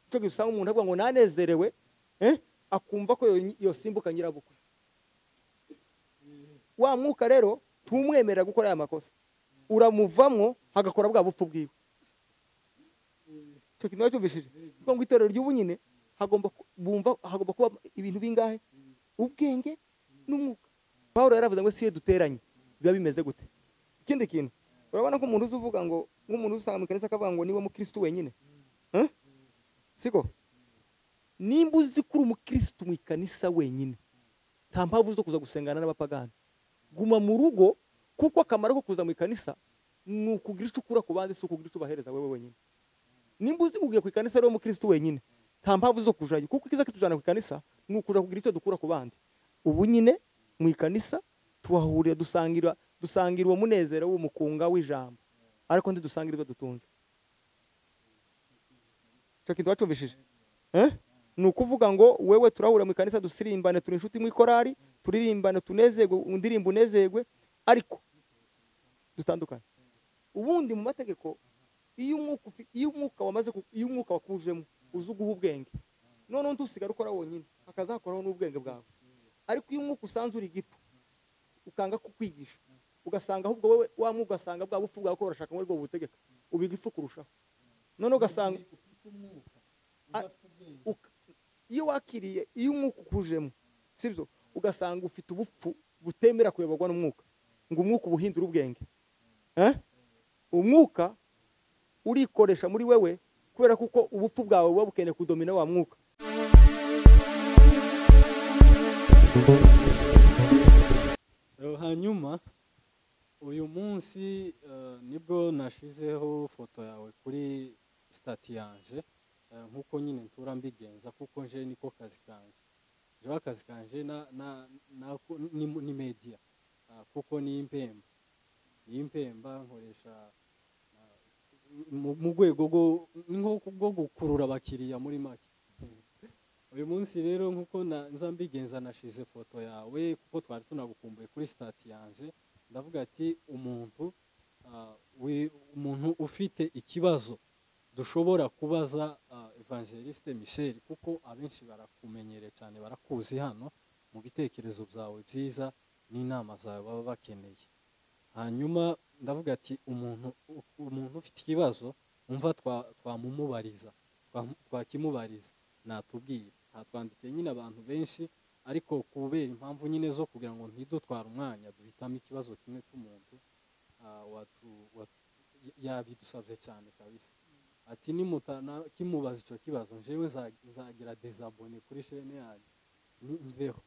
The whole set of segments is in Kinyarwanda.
cyo gisanga umuntu avuga ngo nanezerewe akumva ko yosimbuka nyirabukwe. Wa mwuka rero tumwemerera gukora aya makosa, uramuvamwo hagakora bwa bupfu bwiwe. Cyo kintu cyumvishije kuko ngo itorero ry'ubunyine hagomba kuba ibintu bingahe? Ubwenge n'umwuka. Paulo yaravuze ngo siye duteranye biba bimeze gute. Ikindi kintu urabona ko umuntu uzuvuga ngo nk'umuntu usanga mu kanisa akavuga ngo niba mu Kristo wenyine, siko? Nimba uzi kuri mu Kristo mu kanisa wenyine, nta mpamvu zo kuza gusengana n'abapagani. Guma mu rugo, kuko akamaro ko kuza mu kanisa ni ukugira icyo ukura ku bandi, si ukugira icyo ubahereza wewe wenyine. Nimba uzi kugiye ku kanisa rero mu Kristo wenyine, nta mpamvu zo kujayo, kuko ikiza kitujana ku kanisa ni ukuja kugira icyo dukura ku bandi. Ubu nyine mu kanisa tuhahurira dusangira uwo munezero w'umukunga w'ijambo, ariko ndidusangira ibyo dutunze. Cyo kintu wacumvishije ni ukuvuga ngo wewe turahura mu kanisa dusirimbane, turi inshuti mu ikorari, turirimbane, tunezegwe, indirimbo unezegwe, ariko dutandukanye. Ubundi mu mategeko iyo umwuka wakujemo uzuguha ubwenge, none ntusigara ukora wonyine, akazakoraho n'ubwenge bwawe. Ariko iyo umwuka usanze uri gipfu ukanga kukwigisha, ugasanga ahubwo wewe wa mwuka ugasanga bwa bupfu bwawe ko urashaka ngo bwo butegeka, ubiga ifu kurushaho. None ugasanga iyo wakiriye, iyo umwuka ukujemo, sibyo, ugasanga ufite ubupfu butemera kuyoborwa n'umwuka, ngo umwuka ubuhindura ubwenge. Umwuka urikoresha muri wewe kubera kuko ubupfu bwawe buba bukeneye kudomina wa mwuka. Hanyuma uyu munsi nibwo nashizeho foto yawe kuri stati yanje, nkuko nyine ntura mbigenza, kuko nje niko kazi kanje. Je akazi kanje ni media, kuko ni impemba nkoresha mu rwego rwo gukurura abakiriya muri make. Uyu munsi rero nkuko nzambigenza nashize foto yawe, kuko twari tunagukumbuye kuri stati yanje. Ndavuga ati umuntu ufite ikibazo dushobora kubaza Evangeliste Michel, kuko abenshi barakumenyereye cyane, barakuzi hano mu bitekerezo byawe byiza n'inama zawe baba bakeneye. Hanyuma ndavuga ati umuntu ufite ikibazo umva twakimubariza natubwira. Hatwandikiye nyine abantu benshi, ariko kubera impamvu nyine zo kugira ngo ntidutware umwanya, duhitamo ikibazo kimwe cy'umuntu yabidusabye cyane kabisa. Ati nimutana kimubaza icyo kibazo, njewe nzagira desabone kuri chaîne yanjye mveho.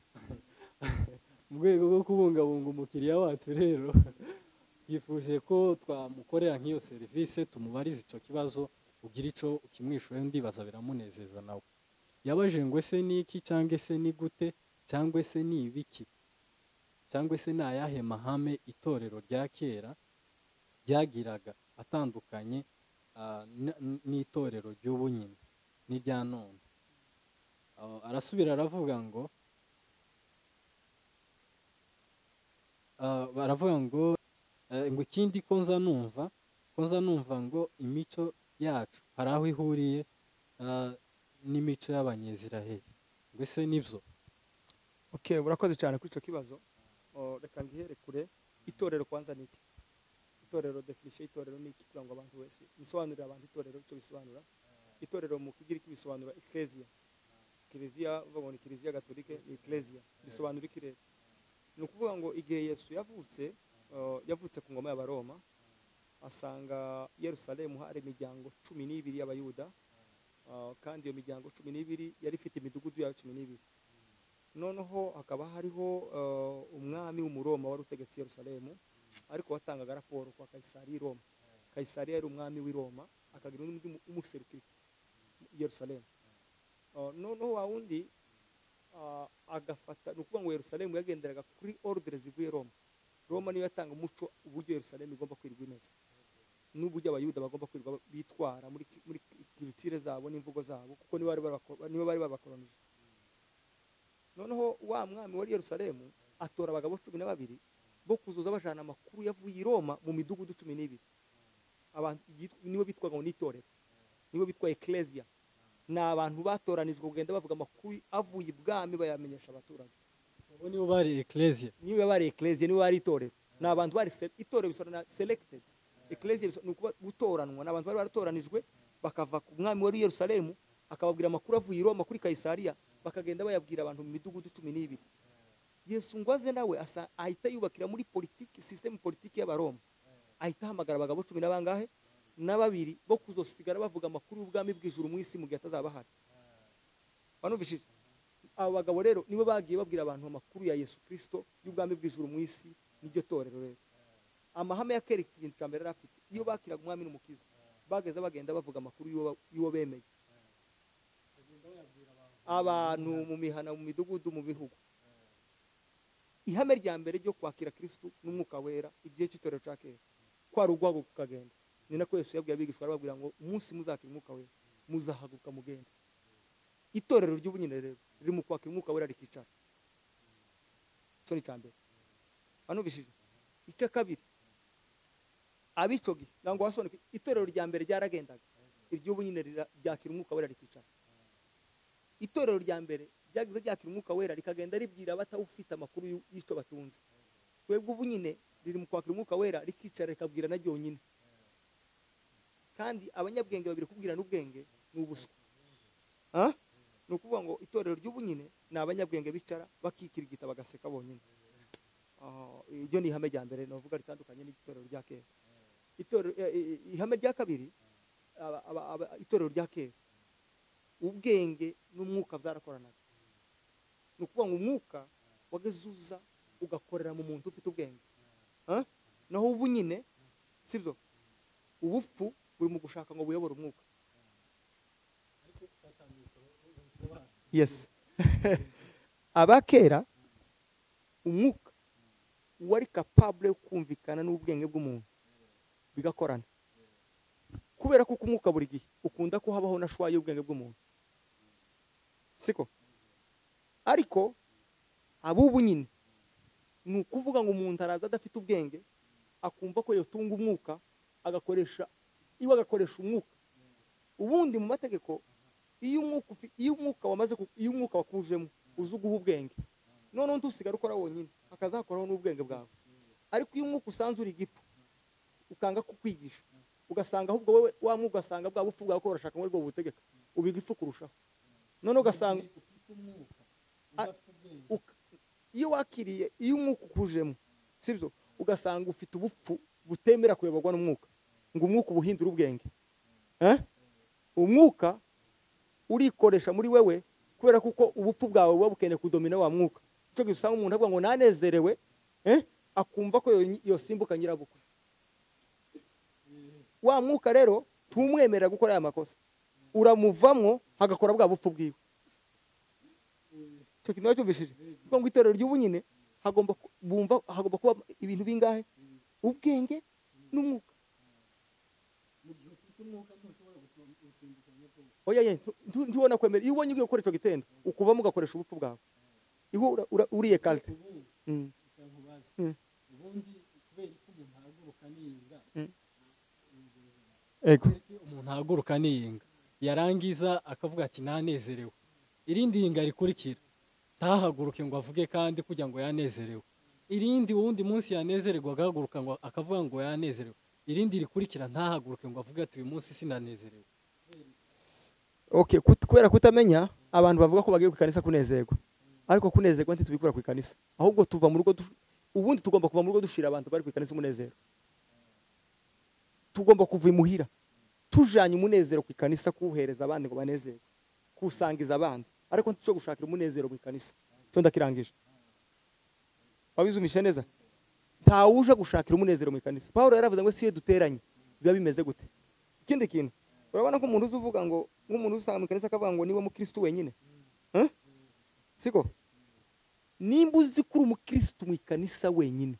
Mu rwego rwo kubungabunga umukiriya wacu rero twifuje ko twamukorera nk'iyo serivisi, tumubariza icyo kibazo, ugira icyo ukimwishuye, ndibaza biramunezeza nawe. Yabaje ngo ese ni iki, cyangwa se ni gute, cyangwa se ni ibiki, cyangwa se ni ayahe mahame itorero rya kera ryagiraga atandukanye n'itorero ry'ubu nyine n'irya none. Arasubira aravuga ngo baravuga ngo ikindi ko nza numva ngo imico yacu hari aho ihuriye n'imico y'abanyeziraheli. Ngo ese nibyo? Okay, urakoze cyane kuri icyo kibazo. Reka ngihere kure. Itorero kwanza niki? Itorero, definition itorero niki kugira ngo abantu wese nisobanurira abantu itorero icyo bisobanura. Itorero mu kigiriki bisobanura ecclesia. Ecclesia bavuga ni Kiliziya Gatolike, ni ecclesia. Bisobanura iki rero? Ni ukuvuga ngo igihe Yesu yavutse ku ngoma y'Abaroma, asanga Yerusalemu hari imiryango 12 y'Abayuda, kandi iyo miryango 12 yari ifite imidugudu ya 12. Noneho hakaba hariho umwami w'umuroma wari utegetse Yerusalemu, ariko watangaga raporo kwa Kaisari Roma. Kaisari yari umwami w'i Roma, akagira undi umuserukira Yerusalemu. Noneho wa wundi agafata, nukuvuga ngo Yerusalemu yagenderaga kuri ordre zivuye Roma. Roma niyo yatanga umuco uburyo Yerusalemu igomba kwirwa imeze, n'uburyo Abayuda bagomba kwirwa bitwara muri culture zabo n'imvugo zabo, kuko nibo bari babakolonije. Noneho wa mwami wa Yerusalemu atora abagabo 12 bo kuzuza bajana amakuru yavuye i Roma mu midugudu 12. Abantu nibo bitwaga ngo nitorero, nibo bitwa ecclesia. ni abantu batoranijwe kugenda bavuga amakuru avuye ibwami bayamenyesha abaturage. ubu nibo bari ecclesia Niba bari ecclesia, niba bari itorero, ni abantu bari itorero bisobanura selected. Ecclesia ni ukuba gutoranwa, ni abantu bari baratoranijwe bakava ku mwami wari Yerusalemu akababwira amakuru avuye i Roma kuri Kayisariya, bakagenda bayabwira abantu mu midugudu 12. Yesu ngo aze nawe ahita yubakira muri politiki, system politiki y'Abaroma, ahita ahamagara abagabo 10 n'abangahe na babiri bo kuzosigara bavuga amakuru y'ubwami bw'ijuru mu isi mu gihe atazaba hari. Banumvishije? Abo bagabo rero nibo bagiye babwira abantu amakuru ya Yesu Kristo y'ubwami bw'ijuru mu isi, n'iryo torero rero. Amahame ya kera ikintu cya mbere rafite, iyo bakiraga umwami n'umukiza bageze bagenda bavuga amakuru y'uwo bemeye abantu mu mihana, mu midugudu, mu bihugu. Ihame rya mbere ryo kwakira Kristo n'umwuka wera igihe cy'itorero cya kera kwari ugwago kukagenda. Ni nako Yesu yabwiye abigishwa arababwira ngo umunsi muzakira umwuka wera muzahaguruka mugende. Itorero ry'ubunyine rero riri mu kwakira umwuka wera rikicara. Cyo ni cyambere. Banubishije. Icyo kabiri, abico gihe nango wasoneka itorero rya mbere ryaragendaga, iry'ubunyine ryakira umwuka wera rikicara. Itorero rya mbere ryagize ryakira umwuka wera rikagenda ribwira batawufite amakuru y'icyo batunze. Twebwe ubunyine riri mu kwakira umwuka wera rikicara rikabwira na ryonyine. Kandi abanyabwenge babiri kubwira n'ubwenge ni ubuswa. Ni ukuvuga ngo itorero ry'ubunyine ni abanyabwenge bicara bakikirigita bagaseka bonyine. Iryo ni ihame rya mbere navuga ritandukanye n'itorero rya kera. Ihame rya kabiri, itorero rya kera ubwenge n'umwuka byarakoranaga. Ni ukuvuga ngo umwuka wagezuza ugakorera mu muntu ufite ubwenge. Naho ubunyine sibyo, ubupfu buri mu gushaka ngo buyobore umwuka. Yes. Abakera umwuka wari capable yo kumvikana n'ubwenge bw'umuntu bigakorana. Kubera ko umwuka buri gihe ukunda ko habaho na shwa y'ubwenge bw'umuntu. Siko? Ariko abubu nyine ni ukuvuga ngo umuntu araza adafite ubwenge akumva ko yotunga umwuka agakoresha umwuka. Ubundi mu mategeko iyo umwuka wakujemo uzuguha ubwenge, none ntusigara ukora wonyine akazakoraho n'ubwenge bwawe. Ariko iyo umwuka usanzwe uri gipfu ukanga kukwigisha, ugasanga ahubwo wowe wa mwuka ugasanga bwa bupfu bwawe ko urashaka ngo bwo butegeka ubiga ifu kurushaho. None ugasanga iyo wakiriye iyo umwuka ukujemo sibyo, ugasanga ufite ubupfu butemera kuyoborwa n'umwuka, ngo umwuka ubuhindura ubwenge. Umwuka urikoresha muri wewe kubera kuko ubupfu bwawe buba bukeneye kudomina wa mwuka. Cyo gisanga umuntu avuga ngo nanezerewe, akumva ko yosimbuka nyirabukwe. Wa mwuka rero tumwemerera gukora aya makosa, uramuvamwo hagakora bwa bupfu bwiwe. Cyo kintu cyumvishije kuko ngo itorero ry'ubunyine hagomba kuba ibintu bingahe? Ubwenge n'umwuka. Oya ntubona kwemera iyo ubonye ugiye gukora icyo gitendo ukuvamo ugakoresha ubupfu bwawe. Iho uriye kalte. Ubundi kubera ko umuntu ahaguruka niyinga, umuntu ahaguruka niyinga yarangiza akavuga ati nanezerewe, irindi yinga rikurikira ntahaguruke ngo avuge kandi kugira ngo yanezerewe. Irindi wundi munsi yanezererwa agahaguruka ngo akavuga ngo yanezerewe, irindi rikurikira ntahaguruke ngo avuge ati uyu munsi sinanezerewe. Kubera kutamenya abantu bavuga ko bagiye ku ikanisa kunezerwa, ariko kunezerwa ntitubikura ku ikanisa, ahubwo tuva mu rugo. Ubundi tugomba kuva mu rugo dushira abantu bari ku ikanisa umunezero. Tugomba kuva imuhira tujanye umunezero ku ikanisa kuwuhereza abandi ngo banezerwe, kusangiza abandi, ariko nticyo gushakira umunezero mu ikanisa. Cyo ndakirangije. Wabizumishe neza? Ntawuje gushakira umunezero mu ikanisa. Paulo yaravuze ngo siye duteranye biba bimeze gute. Ikindi kintu urabona ko umuntu uzuvuga ngo nk'umuntu usanga mu ikanisa akavuga ngo niwe mukristo wenyine, siko? Nimba uzi kuri umukristo mu ikanisa wenyine,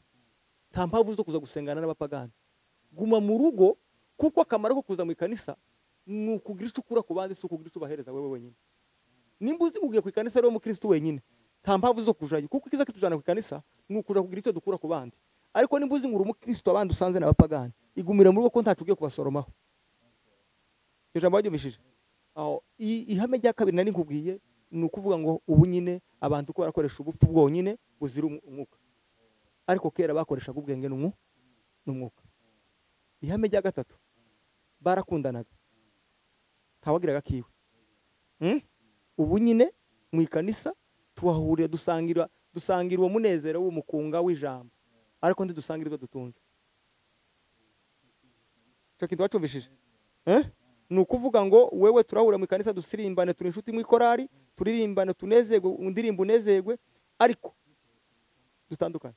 nta mpamvu zo kuza gusengana n'abapagani. Guma mu rugo, kuko akamaro ko kuza mu ikanisa ni ukugira icyo ukura ku bandi, si ukugira icyo ubahereza wewe wenyine. Nimba uzi ugiye ku ikanisa rero umukristo wenyine, nta mpamvu zo kujayo, kuko ikiza kitujana ku ikanisa ni ukuja kugira icyo dukura ku bandi. Ariko nimba uzi ngo uri umukristo abandi usanze n'abapagani, igumire mu rugo ko ntacu ugiye kubasoromaho. Ijambo ryumvishije. aho ihame rya kabiri nari nkubwiye ni ukuvuga ngo ubu nyine abantu ko barakoresha ubupfu bwonyine buzira umwuka, ariko kera bakoreshaga ubwenge n'umwuka. Ihame rya gatatu barakundanaga ntawagiraga kiwe. Ubu nyine mu ikanisa tuhahurira dusangira uwo munezero w'umukunga w'ijambo, ariko ntidusangira ibyo dutunze. Cyo kintu wacumvishije ni ukuvuga ngo wewe turahura mu ikanisa dusirimbane, turi inshuti mu ikorari, turirimbane tunezerwe, indirimbo unezerwe, ariko dutandukanye.